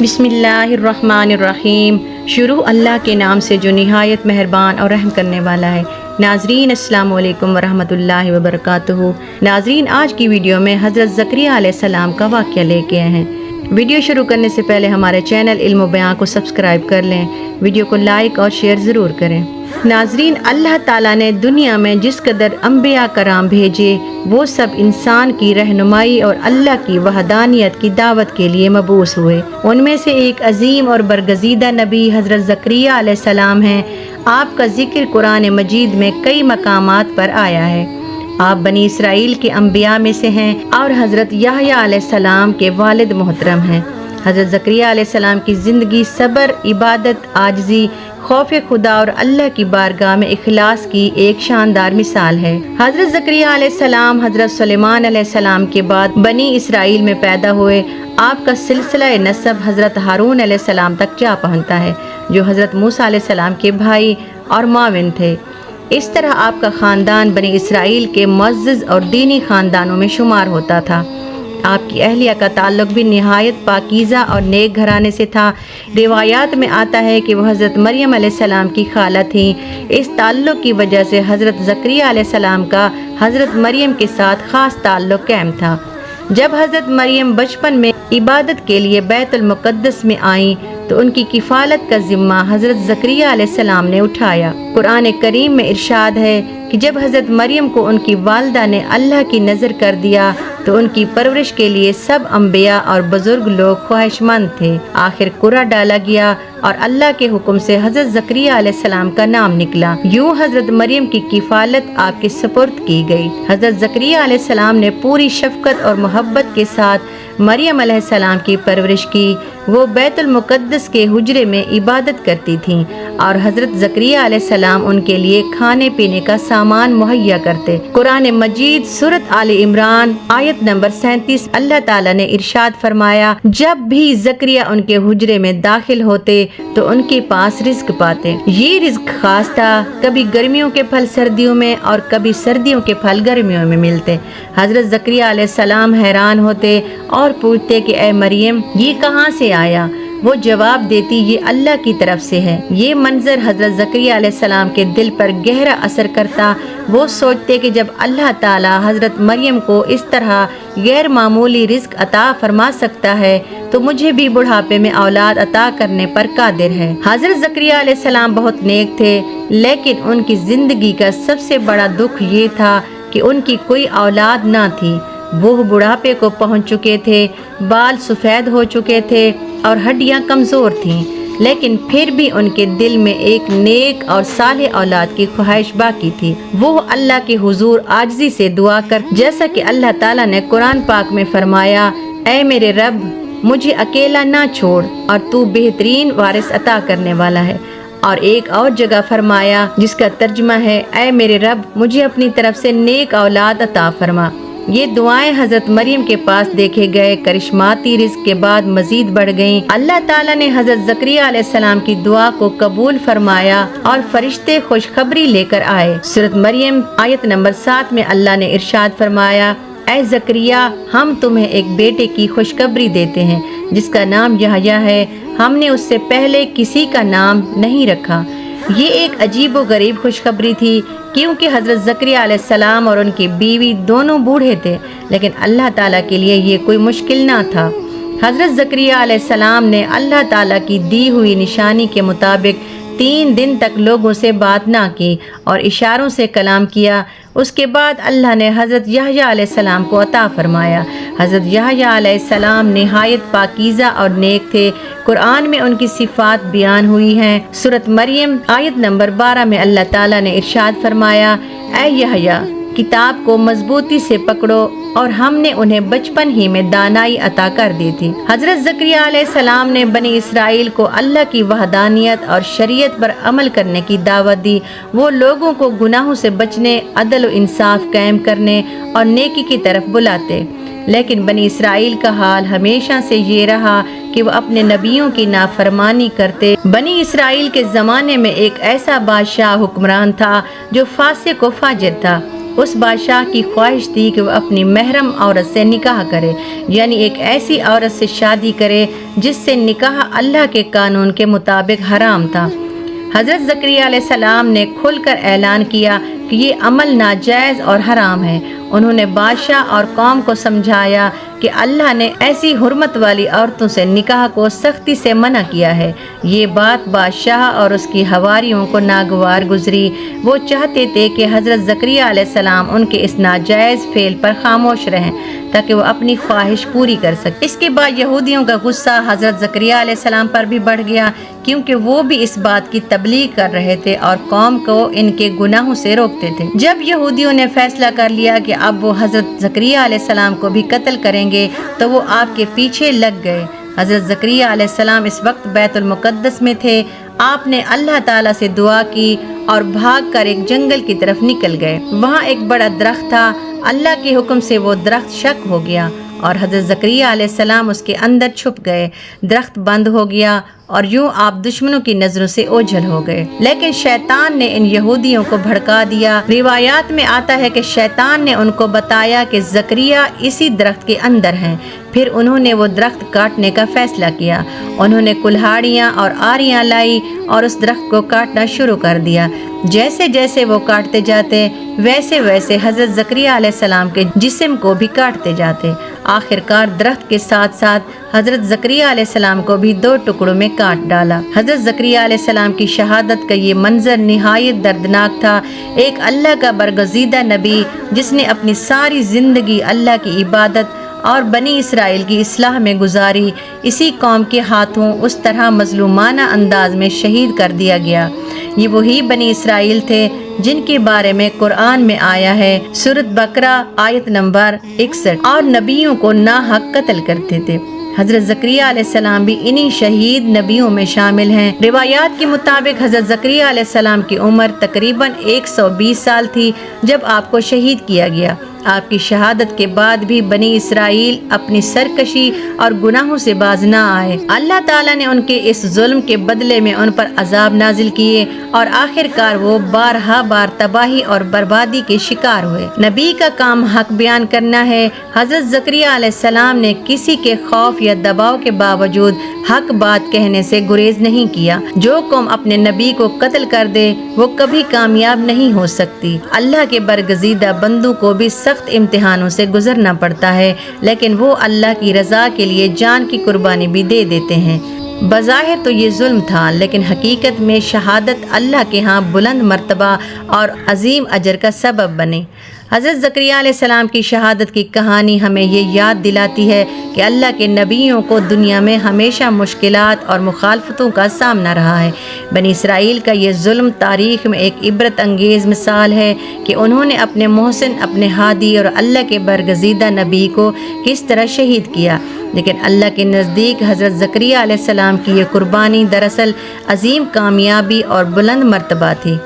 बिस्मिल्लाहिर्रहमानिर्रहीम। शुरू अल्लाह के नाम से जो निहायत मेहरबान और रहम करने वाला है। नाज़रीन अस्सलामु अलैकुम वरहमतुल्लाहि वबरकातुहू। नाज़रीन, आज की वीडियो में हज़रत ज़करिया अलैहिस्सलाम का वाक़या लेके आए हैं। वीडियो शुरू करने से पहले हमारे चैनल इल्म व बयां को सब्सक्राइब कर लें, वीडियो को लाइक और शेयर ज़रूर करें। नाज़रीन, अल्लाह ताला ने दुनिया में जिस कदर अम्बिया कराम भेजे वो सब इंसान की रहनुमाई और अल्लाह की वहदानियत की दावत के लिए मबूस हुए। उनमें से एक अजीम और बरगज़ीदा नबी हज़रत ज़करिया अलैहिस्सलाम हैं। आपका जिक्र कुरान मजीद में कई मकामात पर आया है। आप बनी इसराइल के अम्बिया में से हैं और हज़रत याहया अलैहिस्सलाम के वालिद मोहतरम हैं। हज़रत ज़करिया अलैहिस्सलाम की ज़िंदगी सब्र, इबादत, आजिज़ी, खौफ खुदा और अल्लाह की बारगाह में इखलास की एक शानदार मिसाल है। हज़रत ज़करिया अलैहिस्सलाम हज़रत सुलेमान अलैहिस्सलाम के बाद बनी इसराइल में पैदा हुए। आपका सिलसिला नसब हज़रत हारून अलैहिस्सलाम तक जा पहुँचता है, जो हज़रत मूसा अलैहिस्सलाम के भाई और माविन थे। इस तरह आपका ख़ानदान बनी इसराइल के मुअज़्ज़ज़ और दीनी ख़ानदानों में शुमार होता था। आपकी अहलिया का ताल्लुक भी निहायत पाकीज़ा और नेक घराने से था। रिवायात में आता है कि वह हज़रत मरियम अलैहिस्सलाम की खाला थी। इस ताल्लुक की वजह से हज़रत ज़करिया अलैहिस्सलाम का हज़रत मरियम के साथ ख़ास ताल्लुक कायम था। जब हज़रत मरियम बचपन में इबादत के लिए बैतुल मुक़द्दस में आईं तो उनकी किफ़ालत का ज़िम्मा हज़रत ज़करिया अलैहिस्सलाम ने उठाया। कुरान करीम में इरशाद है कि जब हज़रत मरियम को उनकी वालिदा ने अल्लाह की नज़र कर दिया तो उनकी परवरिश के लिए सब अम्बिया और बुज़ुर्ग लोग ख्वाहिशमंद थे। आखिर कुरा डाला गया और अल्लाह के हुक्म से हज़रत ज़करिया अलैहिस्सलाम का नाम निकला। यूँ हज़रत मरियम की किफ़ालत आपके सुपुर्द की गई। हज़रत ज़करिया अलैहिस्सलाम ने पूरी शफ़क़त और मोहब्बत के साथ मरियम अलैहिस्सलाम की परवरिश की। वो बैतुल मुक़द्दस के हुजरे में इबादत करती थीं और हज़रत ज़करिया अलैहिस्सलाम उनके लिए खाने पीने का सामान मुहैया करते। कुरान मजीद सूरत आले इमरान आयत नंबर 37 अल्लाह ताला ने इरशाद फरमाया, जब भी ज़करिया उनके हुजरे में दाखिल होते तो उनके पास रिज़्क पाते। ये रिज़्क खास था, कभी गर्मियों के फल सर्दियों में और कभी सर्दियों के फल गर्मियों में मिलते। हज़रत ज़करिया अलैहिस्सलाम हैरान होते और पूछते कि ऐ मरियम, ये कहाँ से आया? वो जवाब देती, ये अल्लाह की तरफ से है। ये मंजर हज़रत ज़करिया अलैहिस्सलाम के दिल पर गहरा असर करता। वो सोचते कि जब अल्लाह ताला हज़रत मरियम को इस तरह गैर मामूली रिज़्क अता फरमा सकता है तो मुझे भी बुढ़ापे में औलाद अता करने पर कादिर है। हज़रत ज़करिया अलैहिस्सलाम बहुत नेक थे, लेकिन उनकी ज़िंदगी का सबसे बड़ा दुख ये था कि उनकी कोई औलाद ना थी। वो बुढ़ापे को पहुंच चुके थे, बाल सफ़ेद हो चुके थे और हड्डियां कमज़ोर थीं, लेकिन फिर भी उनके दिल में एक नेक और सालेह औलाद की ख्वाहिश बाकी थी। वो अल्लाह के हुजूर आजिज़ी से दुआ कर, जैसा कि अल्लाह ताला ने कुरान पाक में फरमाया, ऐ मेरे रब, मुझे अकेला ना छोड़ और तू बेहतरीन वारिस अता करने वाला है। और एक और जगह फरमाया जिसका तर्जुमा है, ऐ मेरे रब, मुझे अपनी तरफ से नेक औलाद अता फरमा। ये दुआएं हज़रत मरियम के पास देखे गए करिश्माती रिज़्क के बाद मजीद बढ़ गईं। अल्लाह ताला ने हज़रत ज़करिया अलैहिस्सलाम की दुआ को कबूल फरमाया और फरिश्ते खुशखबरी लेकर आए। सूरत मरियम आयत नंबर 7 में अल्लाह ने इरशाद फरमाया, ऐ ज़करिया, हम तुम्हें एक बेटे की खुशखबरी देते हैं जिसका नाम याहया है। हमने उससे पहले किसी का नाम नहीं रखा। ये एक अजीब व गरीब खुशखबरी थी, क्योंकि हज़रत ज़करिया अलैहिस्सलाम और उनकी बीवी दोनों बूढ़े थे, लेकिन अल्लाह ताला के लिए ये कोई मुश्किल ना था। हज़रत ज़करिया अलैहिस्सलाम ने अल्लाह ताला की दी हुई निशानी के मुताबिक 3 दिन तक लोगों से बात ना की और इशारों से कलाम किया। उसके बाद अल्लाह ने हज़रत याहया अलैहिस्सलाम को अता फरमाया। हज़रत याहया अलैहिस्सलाम निहायत पाकीज़ा और नेक थे। कुरान में उनकी सिफ़ात बयान हुई हैं। सूरत मरियम आयत नंबर 12 में अल्लाह ताला ने इरशाद फरमाया, ऐ याहया, किताब को मजबूती से पकड़ो और हमने उन्हें बचपन ही में दानाई अता कर दी थी। हज़रत ज़करिया अलैहिस्सलाम ने बनी इसराइल को अल्लाह की वहदानियत और शरीयत पर अमल करने की दावत दी। वो लोगों को गुनाहों से बचने, अदल व इंसाफ कायम करने और नेकी की तरफ बुलाते। लेकिन बनी इसराइल का हाल हमेशा से ये रहा कि वह अपने नबियों की नाफरमानी करते। बनी इसराइल के ज़माने में एक ऐसा बादशाह हुक्मरान था जो फासिक व फाजिर था। उस बादशाह की ख्वाहिश थी कि वह अपनी महरम औरत से निकाह करे, यानी एक ऐसी औरत से शादी करे जिससे निकाह अल्लाह के कानून के मुताबिक हराम था। हज़रत ज़करिया अलैहिस्सलाम ने खुलकर ऐलान किया कि ये अमल नाजायज़ और हराम है। उन्होंने बादशाह और कौम को समझाया कि अल्लाह ने ऐसी हुर्मत वाली औरतों से निकाह को सख्ती से मना किया है। ये बात बादशाह और उसकी हवारियों को नागवार गुजरी। वो चाहते थे कि हज़रत ज़करिया अलैहिस्सलाम उनके इस नाजायज़ फेल पर खामोश रहें ताकि वो अपनी ख्वाहिश पूरी कर सके। इसके बाद यहूदियों का गुस्सा हज़रत ज़करिया अलैहिस्सलाम पर भी बढ़ गया, क्योंकि वो भी इस बात की तबलीग कर रहे थे और कौम को इनके गुनाहों से रोकते थे। जब यहूदियों ने फैसला कर लिया कि अब वो हज़रत ज़करिया अलैहिस्सलाम को भी कत्ल करेंगे तो वो आपके पीछे लग गए। हज़रत ज़करिया अलैहिस्सलाम इस वक्त बैतुल मुक़द्दस में थे। आपने अल्लाह ताला से दुआ की और भागकर एक जंगल की तरफ निकल गए। वहाँ एक बड़ा दरख्त था। अल्लाह के हुक्म से वो दरख्त शक हो गया और हज़रत ज़करिया अलैहिस्सलाम उसके अंदर छुप गए। दरख्त बंद हो गया और यूं आप दुश्मनों की नजरों से ओझल हो गए। लेकिन शैतान ने इन यहूदियों को भड़का दिया। रिवायात में आता है कि शैतान ने उनको बताया कि ज़करिया इसी दरख्त के अंदर हैं। फिर उन्होंने वो दरख्त काटने का फैसला किया। उन्होंने कुल्हाड़ियाँ और आरियाँ लाई और उस दरख्त को काटना शुरू कर दिया। जैसे जैसे वो काटते जाते वैसे वैसे हज़रत ज़करिया अलैहिस्सलाम के जिस्म को भी काटते जाते। आखिरकार दरख्त के साथ साथ हज़रत ज़करिया अलैहिस्सलाम को भी 2 टुकड़ों में काट डाला। हज़रत ज़करिया अलैहिस्सलाम की शहादत का ये मंजर निहायत दर्दनाक था। एक अल्लाह का बरगज़ीदा नबी जिसने अपनी सारी ज़िंदगी अल्लाह की इबादत और बनी इसराइल की इस्लाह में गुजारी, इसी कौम के हाथों उस तरह मजलूमाना अंदाज में शहीद कर दिया गया। ये वही बनी इसराइल थे जिनके बारे में कुरान में आया है, सूरत बकरा आयत नंबर 61, और नबियों को नाहक कत्ल करते थे। हज़रत ज़करिया अलैहिस्सलाम भी इन्हीं शहीद नबियों में शामिल हैं। रिवायात के मुताबिक हज़रत ज़करिया अलैहिस्सलाम की उम्र तकरीबन 120 साल थी जब आपको शहीद किया गया। आपकी शहादत के बाद भी बनी इसराइल अपनी सरकशी और गुनाहों से बाज ना आए। अल्लाह ताला ने उनके इस जुल्म के बदले में उन पर अजाब नाजिल किए और आखिरकार वो बारहा बार तबाही और बर्बादी के शिकार हुए। नबी का काम हक बयान करना है। हज़रत ज़करिया अलैहिस्सलाम ने किसी के खौफ या दबाव के बावजूद हक बात कहने से गुरेज नहीं किया। जो कौम अपने नबी को कत्ल कर दे वो कभी कामयाब नहीं हो सकती। अल्लाह के बरगज़ीदा बंदों को भी सख्त इम्तिहानों से गुजरना पड़ता है, लेकिन वो अल्लाह की रज़ा के लिए जान की कुर्बानी भी दे देते हैं। बज़ाहिर तो ये जुल्म था, लेकिन हकीकत में शहादत अल्लाह के यहाँ बुलंद मर्तबा और अजीम अजर का सबब बने। हज़रत ज़करिया अलैहिस्सलाम की शहादत की कहानी हमें ये याद दिलाती है कि अल्लाह के नबियों को दुनिया में हमेशा मुश्किलात और मुखालफतों का सामना रहा है। बनी इसराइल का ये जुल्म तारीख़ में एक इबरत अंगेज़ मिसाल है कि उन्होंने अपने मोहसिन, अपने हादी और अल्लाह के बरगज़ीदा नबी को किस तरह शहीद किया। लेकिन अल्लाह के नज़दीक हज़रत ज़करिया अलैहिस्सलाम की ये कुर्बानी दरअसल अजीम कामयाबी और बुलंद मर्तबा थी।